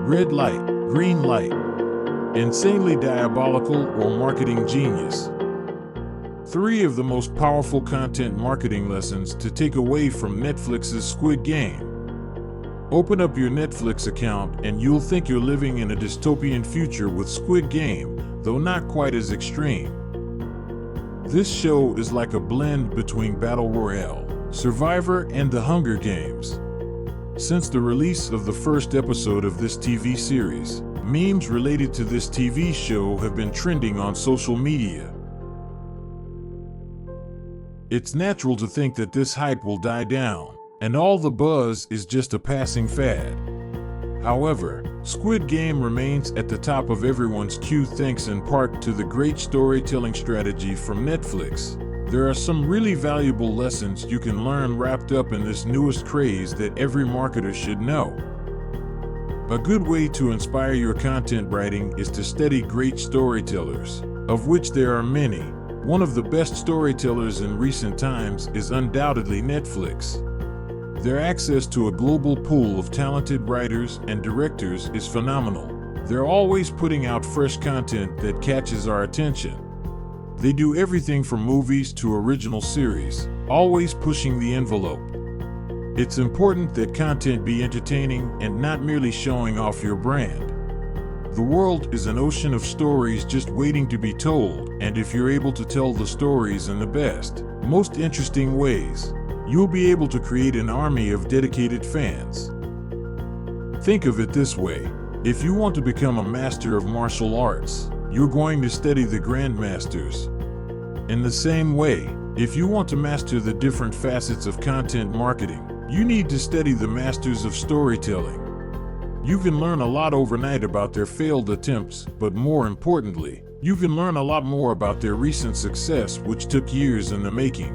red light, green light, insanely diabolical or marketing genius. 3 of the most powerful content marketing lessons to take away from Netflix's Squid Game. Open up your Netflix account and you'll think you're living in a dystopian future with Squid Game, though not quite as extreme. This show is like a blend between Battle Royale, Survivor, and The Hunger Games. Since the release of the first episode of this TV series, memes related to this TV show have been trending on social media. It's natural to think that this hype will die down, and all the buzz is just a passing fad. However, Squid Game remains at the top of everyone's queue thanks in part to the great storytelling strategy from Netflix. There are some really valuable lessons you can learn wrapped up in this newest craze that every marketer should know. A good way to inspire your content writing is to study great storytellers, of which there are many. One of the best storytellers in recent times is undoubtedly Netflix. Their access to a global pool of talented writers and directors is phenomenal. They're always putting out fresh content that catches our attention. They do everything from movies to original series, always pushing the envelope. It's important that content be entertaining and not merely showing off your brand. The world is an ocean of stories just waiting to be told, and if you're able to tell the stories in the best, most interesting ways, you'll be able to create an army of dedicated fans. Think of it this way: if you want to become a master of martial arts, you're going to study the grandmasters. In the same way, if you want to master the different facets of content marketing, you need to study the masters of storytelling. You can learn a lot overnight about their failed attempts, but more importantly, you can learn a lot more about their recent success, which took years in the making.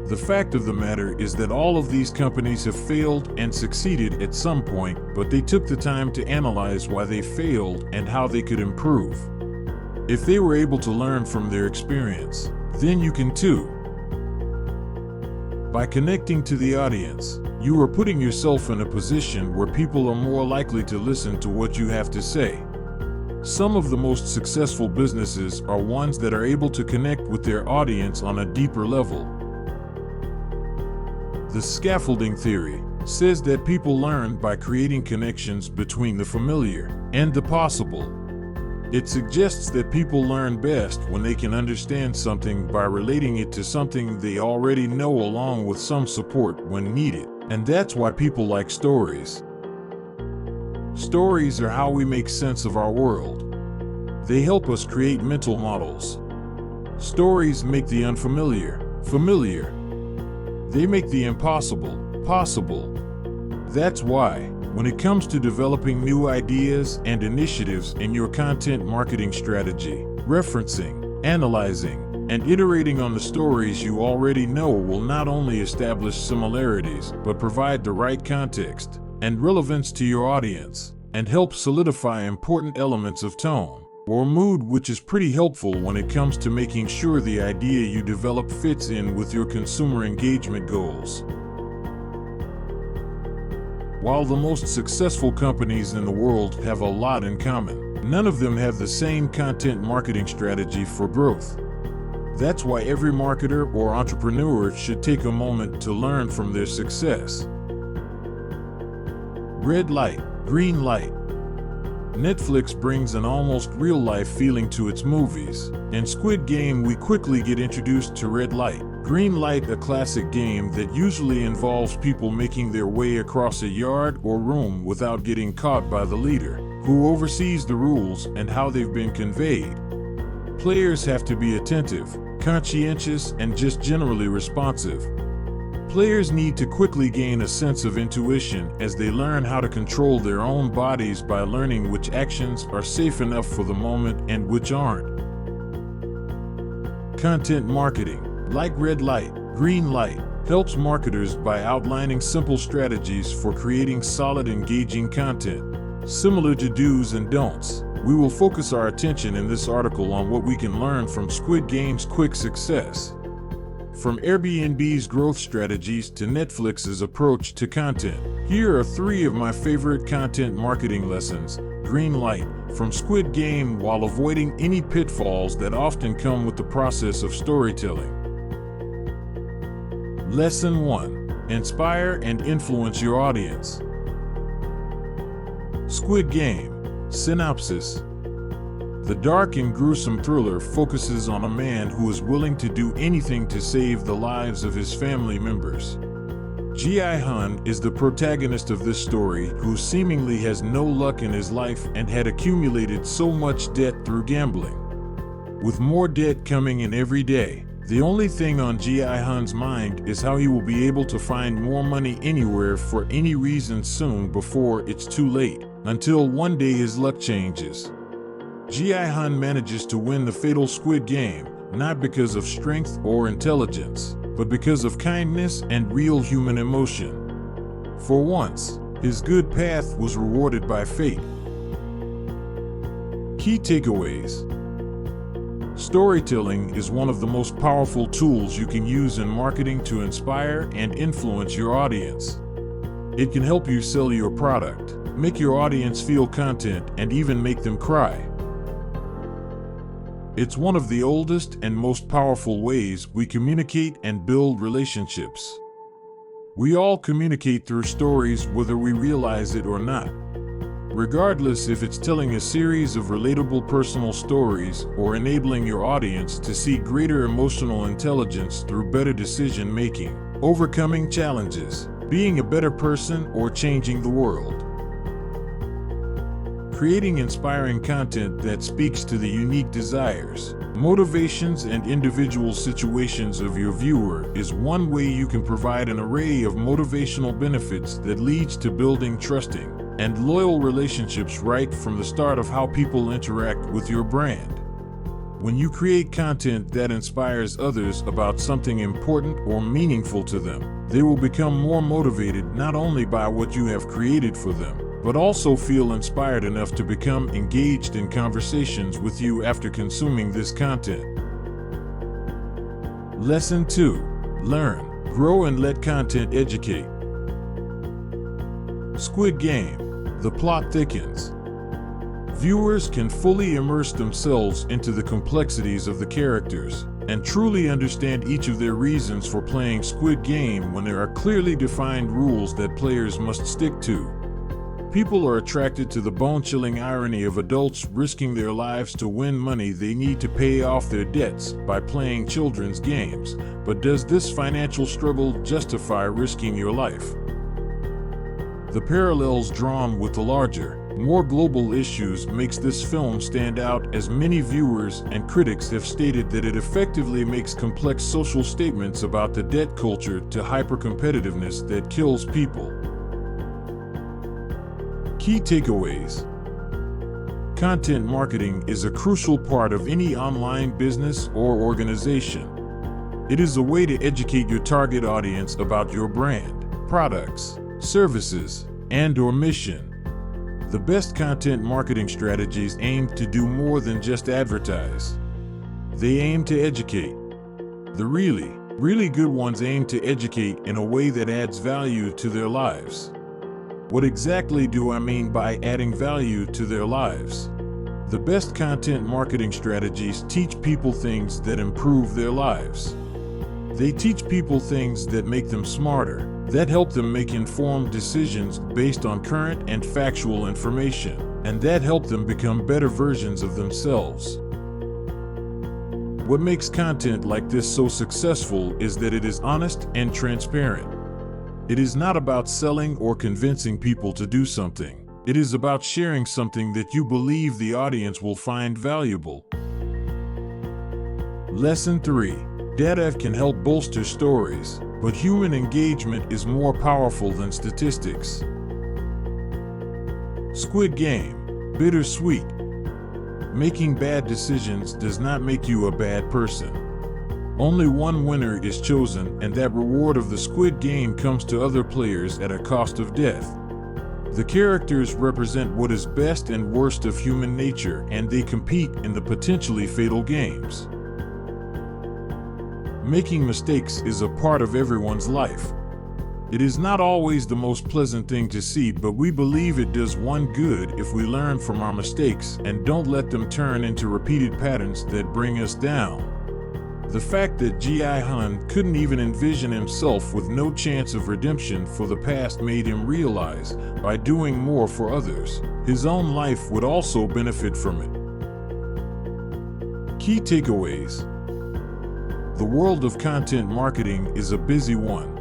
The fact of the matter is that all of these companies have failed and succeeded at some point, but they took the time to analyze why they failed and how they could improve. If they were able to learn from their experience, then you can too. By connecting to the audience, you are putting yourself in a position where people are more likely to listen to what you have to say. Some of the most successful businesses are ones that are able to connect with their audience on a deeper level. The scaffolding theory says that people learn by creating connections between the familiar and the possible. It suggests that people learn best when they can understand something by relating it to something they already know along with some support when needed. And that's why people like stories. Stories are how we make sense of our world. They help us create mental models. Stories make the unfamiliar familiar. They make the impossible possible. That's why, when it comes to developing new ideas and initiatives in your content marketing strategy, referencing, analyzing, and iterating on the stories you already know will not only establish similarities, but provide the right context and relevance to your audience, and help solidify important elements of tone or mood, which is pretty helpful when it comes to making sure the idea you develop fits in with your consumer engagement goals. While the most successful companies in the world have a lot in common, none of them have the same content marketing strategy for growth. That's why every marketer or entrepreneur should take a moment to learn from their success. Red light, green light. Netflix brings an almost real-life feeling to its movies. In Squid Game, we quickly get introduced to red light, green light, a classic game that usually involves people making their way across a yard or room without getting caught by the leader, who oversees the rules and how they've been conveyed. Players have to be attentive, conscientious, and just generally responsive. Players need to quickly gain a sense of intuition as they learn how to control their own bodies by learning which actions are safe enough for the moment and which aren't. Content marketing, like red light, green light, helps marketers by outlining simple strategies for creating solid, engaging content. Similar to do's and don'ts, we will focus our attention in this article on what we can learn from Squid Game's quick success. From Airbnb's growth strategies to Netflix's approach to content, here are 3 of my favorite content marketing lessons. Green light from Squid Game while avoiding any pitfalls that often come with the process of storytelling. Lesson 1. Inspire and influence your audience. Squid Game. Synopsis. The dark and gruesome thriller focuses on a man who is willing to do anything to save the lives of his family members. Ji-hun is the protagonist of this story, who seemingly has no luck in his life and had accumulated so much debt through gambling. With more debt coming in every day, the only thing on Ji-hun's mind is how he will be able to find more money anywhere for any reason soon before it's too late, until one day his luck changes. Ji-hun manages to win the fatal Squid Game, not because of strength or intelligence, but because of kindness and real human emotion. For once, his good path was rewarded by fate. Key takeaways. Storytelling is one of the most powerful tools you can use in marketing to inspire and influence your audience. It can help you sell your product, make your audience feel content, and even make them cry. It's one of the oldest and most powerful ways we communicate and build relationships. We all communicate through stories whether we realize it or not. Regardless if it's telling a series of relatable personal stories or enabling your audience to see greater emotional intelligence through better decision making, overcoming challenges, being a better person, or changing the world. Creating inspiring content that speaks to the unique desires, motivations, and individual situations of your viewer is one way you can provide an array of motivational benefits that leads to building trusting and loyal relationships right from the start of how people interact with your brand. When you create content that inspires others about something important or meaningful to them, they will become more motivated not only by what you have created for them, but also feel inspired enough to become engaged in conversations with you after consuming this content. Lesson 2. Learn, grow, and let content educate. Squid Game. The plot thickens. Viewers can fully immerse themselves into the complexities of the characters and truly understand each of their reasons for playing Squid Game when there are clearly defined rules that players must stick to. People are attracted to the bone-chilling irony of adults risking their lives to win money they need to pay off their debts by playing children's games. But does this financial struggle justify risking your life? The parallels drawn with the larger, more global issues makes this film stand out, as many viewers and critics have stated that it effectively makes complex social statements about the debt culture to hyper-competitiveness that kills people. Key takeaways. Content marketing is a crucial part of any online business or organization. It is a way to educate your target audience about your brand, products, services, and/or mission. The best content marketing strategies aim to do more than just advertise. They aim to educate. The really good ones aim to educate in a way that adds value to their lives. What exactly do I mean by adding value to their lives? The best content marketing strategies teach people things that improve their lives. They teach people things that make them smarter, that help them make informed decisions based on current and factual information, and that help them become better versions of themselves. What makes content like this so successful is that it is honest and transparent. It is not about selling or convincing people to do something. It is about sharing something that you believe the audience will find valuable. Lesson 3. Data can help bolster stories, but human engagement is more powerful than statistics. Squid Game. Bittersweet. Making bad decisions does not make you a bad person. Only one winner is chosen, and that reward of the Squid Game comes to other players at a cost of death. The characters represent what is best and worst of human nature, and they compete in the potentially fatal games. Making mistakes is a part of everyone's life. It is not always the most pleasant thing to see, but we believe it does one good if we learn from our mistakes and don't let them turn into repeated patterns that bring us down. The fact that Ji Hun couldn't even envision himself with no chance of redemption for the past made him realize, by doing more for others, his own life would also benefit from it. Key takeaways. The world of content marketing is a busy one.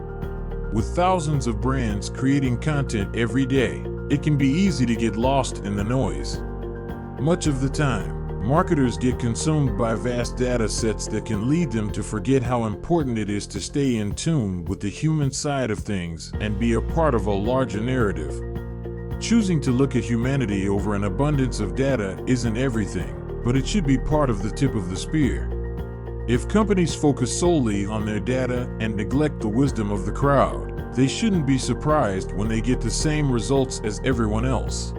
With thousands of brands creating content every day, it can be easy to get lost in the noise. Much of the time, marketers get consumed by vast data sets that can lead them to forget how important it is to stay in tune with the human side of things and be a part of a larger narrative. Choosing to look at humanity over an abundance of data isn't everything, but it should be part of the tip of the spear. If companies focus solely on their data and neglect the wisdom of the crowd, they shouldn't be surprised when they get the same results as everyone else.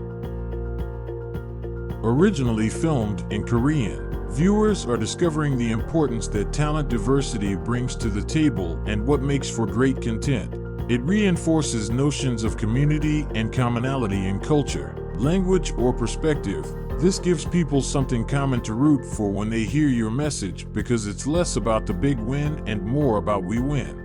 Originally filmed in Korean, viewers are discovering the importance that talent diversity brings to the table and what makes for great content. It reinforces notions of community and commonality in culture, language, or perspective. This gives people something common to root for when they hear your message, because it's less about the big win and more about we win.